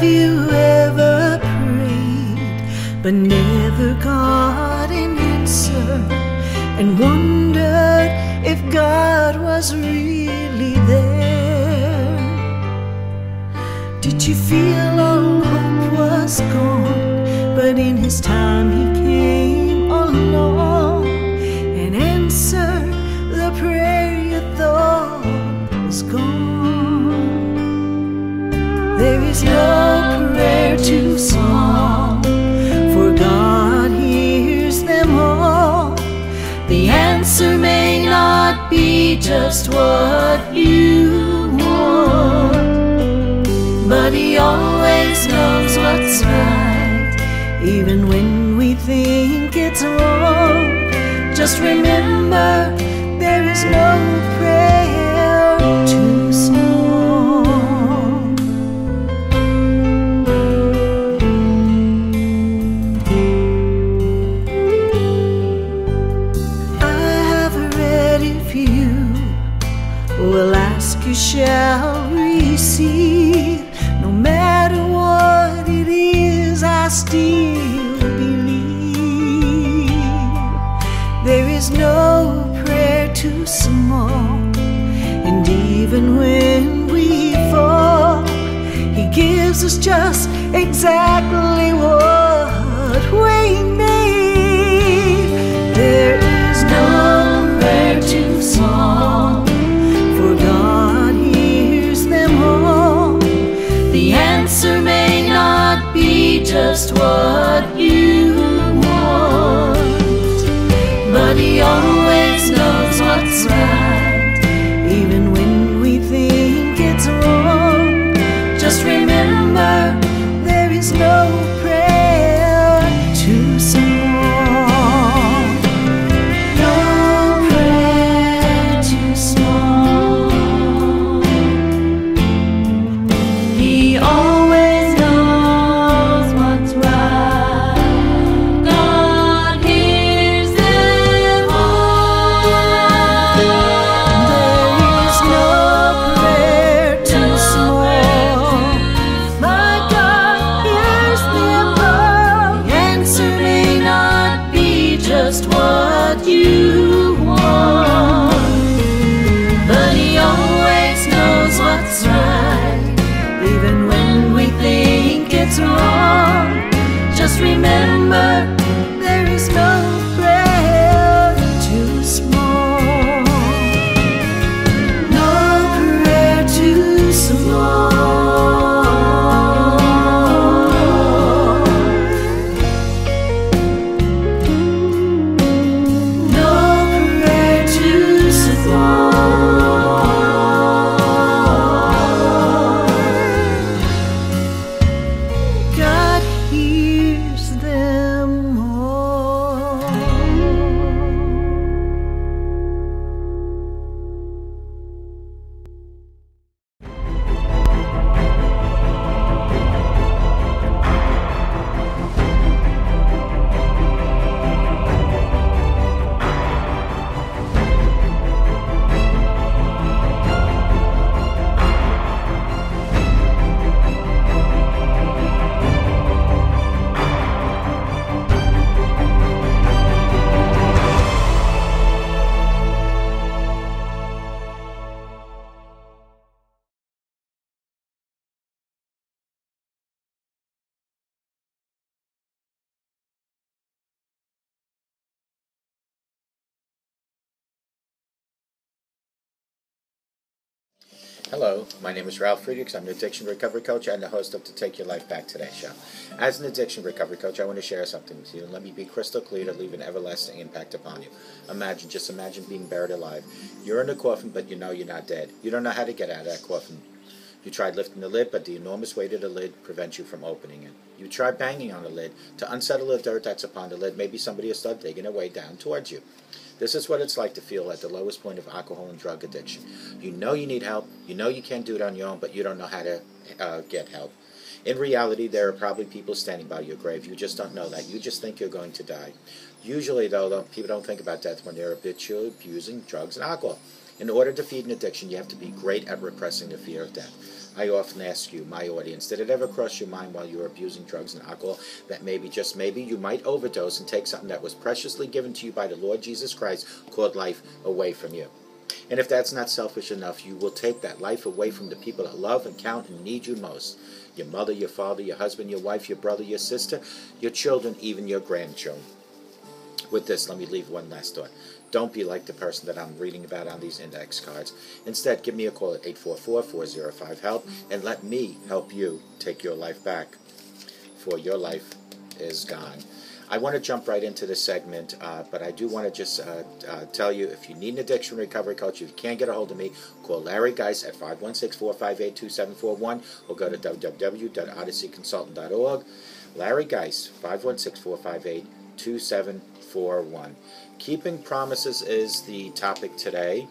you ever prayed but never got an answer, and wondered if God was really there? Did you feel all hope was gone, but in His time He came along and answered the prayer you thought was gone? There is no prayer too small, for God hears them all. The answer may not be just what you want, but He always knows what's right, even when we think it's wrong. Just remember, there is no prayer too small. I have read if you will ask, you shall receive. No matter what it is, I still believe. There is no prayer too small, and even when we fall, He gives us just exactly what we need. There is no prayer too small, for God hears them all. The answer may not be just what you want, but He always knows what's right, even when we think it's wrong. Just remember, there is no prayer too small. No prayer too small. He always knows what's right. God hears them all. There is no prayer too small. My God hears them all. The answer may not be just what you want, but He always knows what's right, even when we think it's wrong. Just remember, there is no prayer too small. No prayer too small. No prayer too small. God hears them all. Hello, my name is Ralf Friedrichs. I'm an addiction recovery coach and the host of the Take Your Life Back Today show. As an addiction recovery coach, I want to share something with you, and let me be crystal clear to leave an everlasting impact upon you. Just imagine being buried alive. You're in a coffin, but you know you're not dead. You don't know how to get out of that coffin. You tried lifting the lid, but the enormous weight of the lid prevents you from opening it. You tried banging on the lid to unsettle the dirt that's upon the lid. Maybe somebody will start digging their way down towards you. This is what it's like to feel at the lowest point of alcohol and drug addiction. You know you need help, you know you can't do it on your own, but you don't know how to get help. In reality, there are probably people standing by your grave. You just don't know that. You just think you're going to die. Usually, though, people don't think about death when they're habitually abusing drugs and alcohol. In order to defeat an addiction, you have to be great at repressing the fear of death. I often ask you, my audience, did it ever cross your mind while you were abusing drugs and alcohol that maybe, just maybe, you might overdose and take something that was preciously given to you by the Lord Jesus Christ, called life, away from you? And if that's not selfish enough, you will take that life away from the people that love and count and need you most. Your mother, your father, your husband, your wife, your brother, your sister, your children, even your grandchildren. With this, let me leave one last thought. Don't be like the person that I'm reading about on these index cards. Instead, give me a call at 844-405-HELP and let me help you take your life back, for your life is gone. I want to jump right into this segment, but I do want to just tell you, if you need an addiction recovery coach, if you can't get a hold of me, call Larry Geis at 516-458-2741 or go to www.odysseyconsultant.org. Larry Geis, 516-458-2741. Keeping promises is the topic today.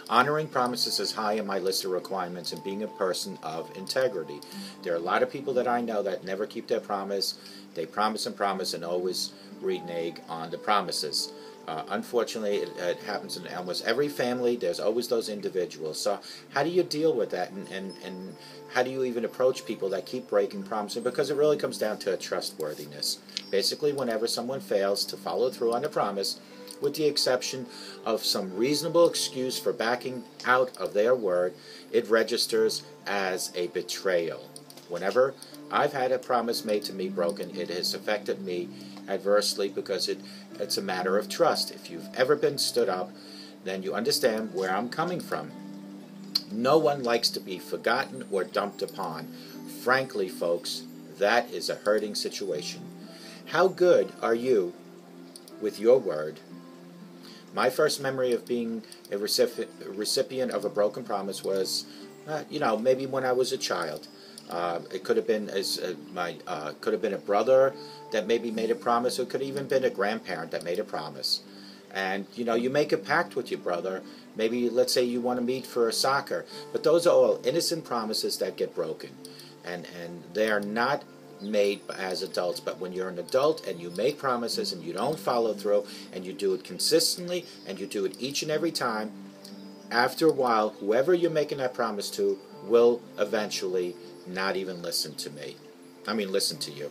Honoring promises is high on my list of requirements and being a person of integrity. There are a lot of people that I know that never keep their promise. They promise and always renege on the promises. Unfortunately, it happens in almost every family. There's always those individuals. So how do you deal with that? And how do you even approach people that keep breaking promises? Because it really comes down to trustworthiness. Basically, whenever someone fails to follow through on a promise, with the exception of some reasonable excuse for backing out of their word, it registers as a betrayal. Whenever I've had a promise made to me broken, it has affected me adversely because it's a matter of trust. If you've ever been stood up, then you understand where I'm coming from. No one likes to be forgotten or dumped upon. Frankly, folks, that is a hurting situation. How good are you with your word? My first memory of being a recipient of a broken promise was, maybe when I was a child. It could have been could have been a brother that maybe made a promise, or it could have even been a grandparent that made a promise. And you make a pact with your brother. Maybe, let's say, you want to meet for soccer, but those are all innocent promises that get broken, and they are not made as adults. But when you're an adult and you make promises and you don't follow through, and you do it consistently and you do it each and every time, after a while, whoever you're making that promise to will eventually not even listen to you.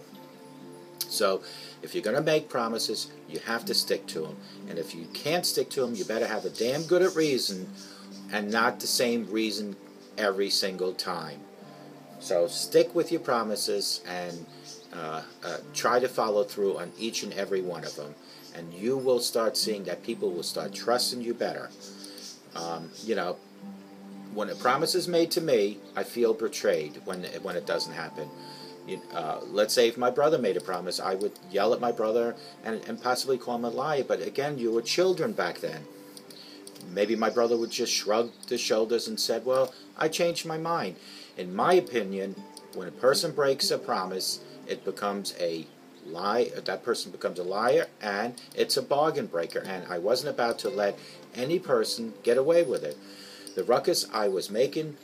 So if you're going to make promises, you have to stick to them. And if you can't stick to them, you better have a damn good reason, and not the same reason every single time. So stick with your promises and try to follow through on each and every one of them. And you will start seeing that people will start trusting you better. When a promise is made to me, I feel betrayed when it doesn't happen. Let's say if my brother made a promise, I would yell at my brother and possibly call him a liar. But again, you were children back then. Maybe my brother would just shrug his shoulders and said, well, I changed my mind. In my opinion, when a person breaks a promise, it becomes a lie. That person becomes a liar, and it's a bargain breaker. And I wasn't about to let any person get away with it. The ruckus I was making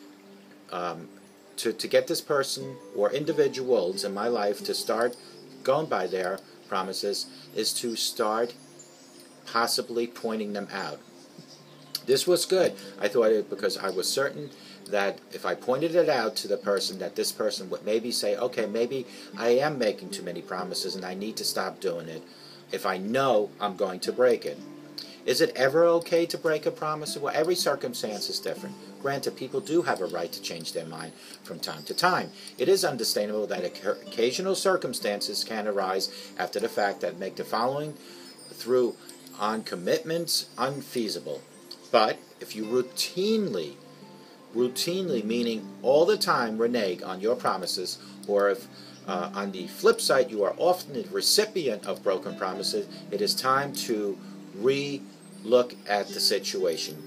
to get this person or individuals in my life to start going by their promises is to start possibly pointing them out. This was good. I thought it because I was certain that if I pointed it out to the person, that this person would maybe say, okay, maybe I am making too many promises and I need to stop doing it if I know I'm going to break it. Is it ever okay to break a promise? Well, every circumstance is different. Granted, people do have a right to change their mind from time to time. It is understandable that occasional circumstances can arise after the fact that make the following through on commitments unfeasible. But if you routinely meaning all the time, renege on your promises, or if on the flip side you are often the recipient of broken promises, it is time to re-look at the situation.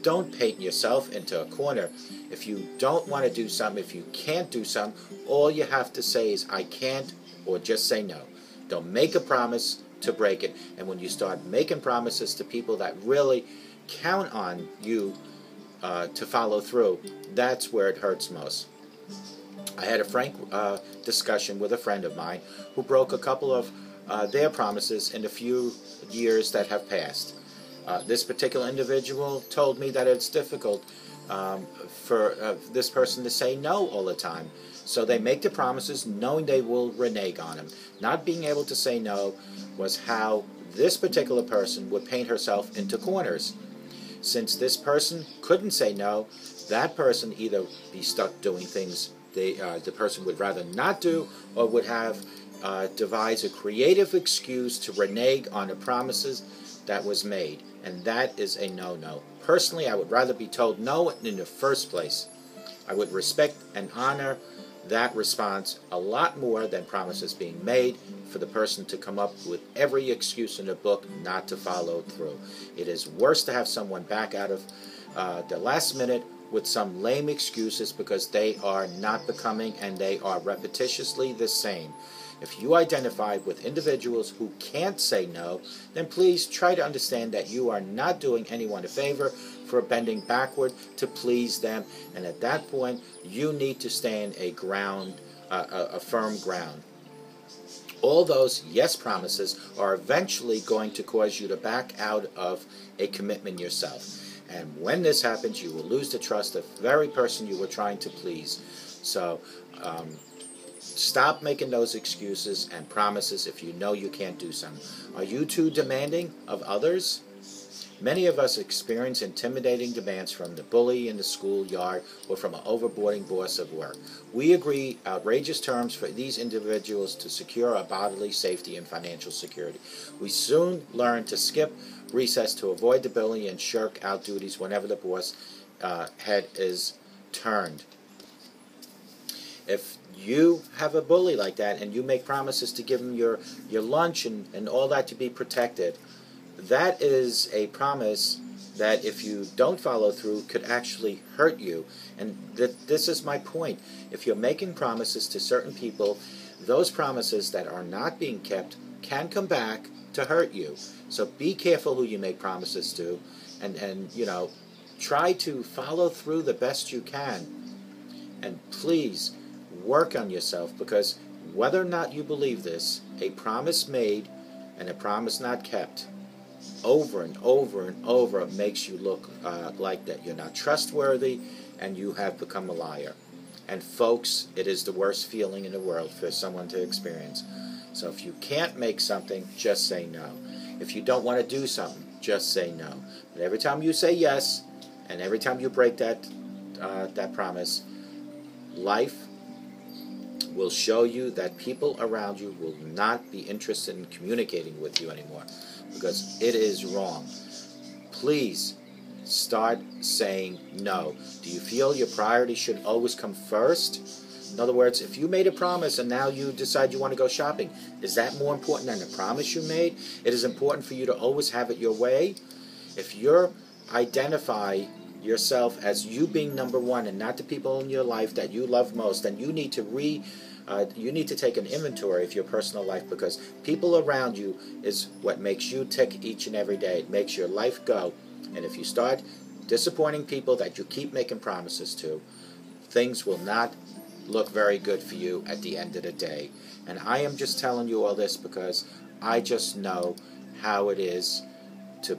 Don't paint yourself into a corner. If you don't want to do something, if you can't do something, all you have to say is I can't, or just say no. Don't make a promise to break it. And when you start making promises to people that really count on you to follow through, that's where it hurts most. I had a frank discussion with a friend of mine who broke a couple of their promises in the few years that have passed. This particular individual told me that it's difficult for this person to say no all the time. So they make the promises knowing they will renege on them. Not being able to say no was how this particular person would paint herself into corners. Since this person couldn't say no, that person either be stuck doing things the person would rather not do, or would have devised a creative excuse to renege on the promises that was made. And that is a no-no. Personally, I would rather be told no in the first place. I would respect and honor that response a lot more than promises being made for the person to come up with every excuse in the book not to follow through. It is worse to have someone back out of the last minute with some lame excuses because they are not becoming and they are repetitiously the same. If you identify with individuals who can't say no, then please try to understand that you are not doing anyone a favor for bending backward to please them, and at that point you need to stand a firm ground. All those yes promises are eventually going to cause you to back out of a commitment yourself. And when this happens, you will lose the trust of the very person you were trying to please. So stop making those excuses and promises if you know you can't do something. Are you too demanding of others? Many of us experience intimidating demands from the bully in the schoolyard or from an overboarding boss at work. We agree outrageous terms for these individuals to secure our bodily safety and financial security. We soon learn to skip recess to avoid the bully and shirk out duties whenever the boss head is turned. If you have a bully like that and you make promises to give him your lunch and all that to be protected, that is a promise that if you don't follow through could actually hurt you. And this is my point. If you're making promises to certain people, those promises that are not being kept can come back to hurt you. So be careful who you make promises to, and you know, try to follow through the best you can. And please work on yourself, because whether or not you believe this, a promise made and a promise not kept over and over and over makes you look like that you're not trustworthy and you have become a liar. And folks, it is the worst feeling in the world for someone to experience. So if you can't make something, just say no. If you don't want to do something, just say no. But every time you say yes, and every time you break that promise, life will show you that people around you will not be interested in communicating with you anymore, because it is wrong. Please start saying no. Do you feel your priority should always come first? In other words, if you made a promise and now you decide you want to go shopping, is that more important than the promise you made? It is important for you to always have it your way. If you identify yourself as you being number one and not the people in your life that you love most, then you need to take an inventory of your personal life, because people around you is what makes you tick each and every day. It makes your life go. And if you start disappointing people that you keep making promises to, things will not look very good for you at the end of the day. And I am just telling you all this because I just know how it is to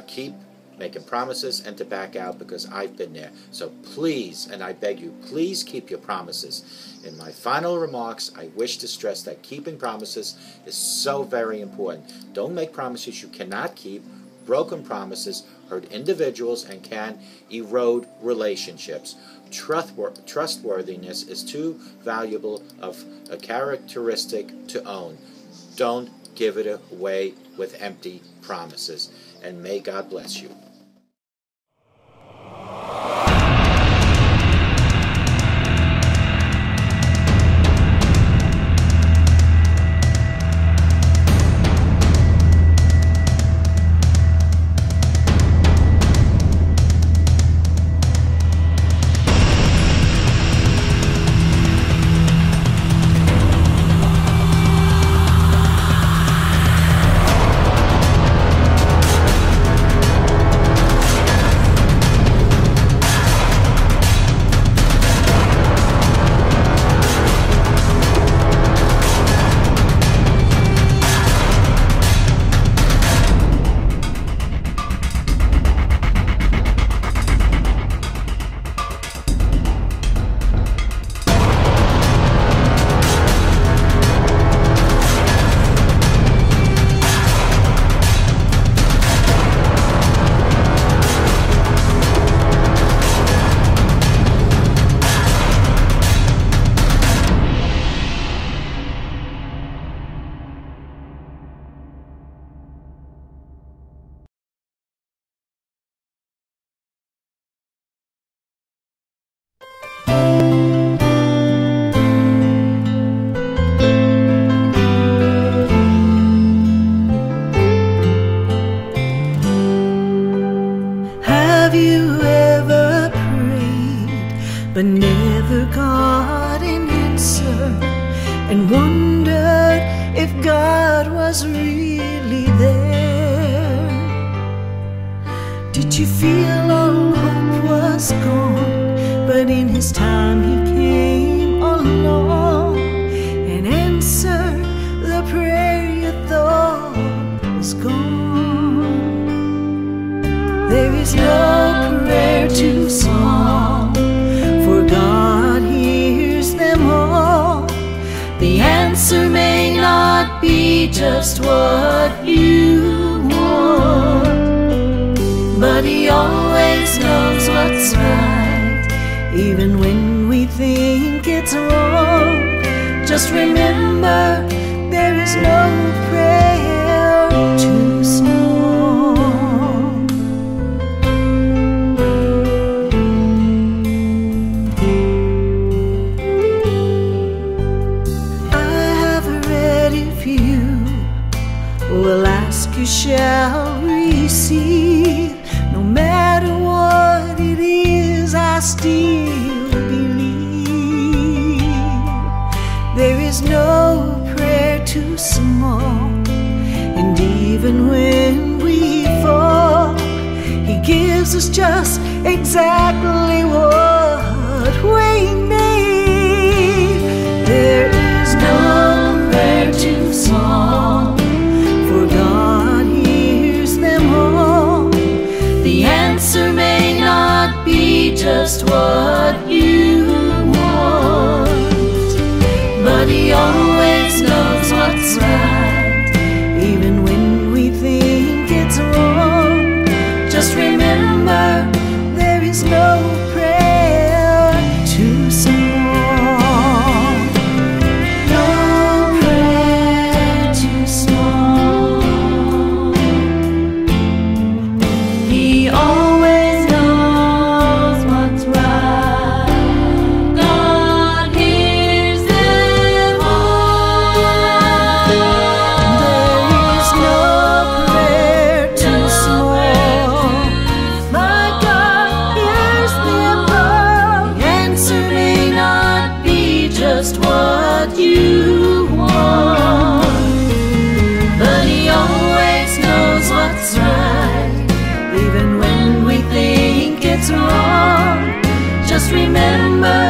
keep making promises and to back out, because I've been there. So please, and I beg you, please keep your promises. In my final remarks, I wish to stress that keeping promises is so very important. Don't make promises you cannot keep. Broken promises hurt individuals and can erode relationships. Trustworthiness is too valuable of a characteristic to own. Don't give it away with empty promises. And may God bless you. and wondered if God was really there? Did you feel all hope was gone, but in His time He came along and answered the prayer you thought was gone? There is no prayer too small, for God hears them all. The answer may not be just what you want, but He always knows what's right, even when we think it's wrong. Just remember, there is no prayer too small. I have read if you will ask, you shall receive. No matter what it is, I still believe. There is no prayer too small, and even when we fall, He gives us just exactly what we need. There is no prayer too small, for God hears them all. The answer may not be just what you want, but He always knows what's right, even when we think it's wrong. Just remember, there is no prayer too small. No prayer too small. He always knows what's right. God hears them all. There is no prayer too small. My God hears them all. The answer may not be just what you want, but He always knows what's right, even when we think it's wrong. Just remember,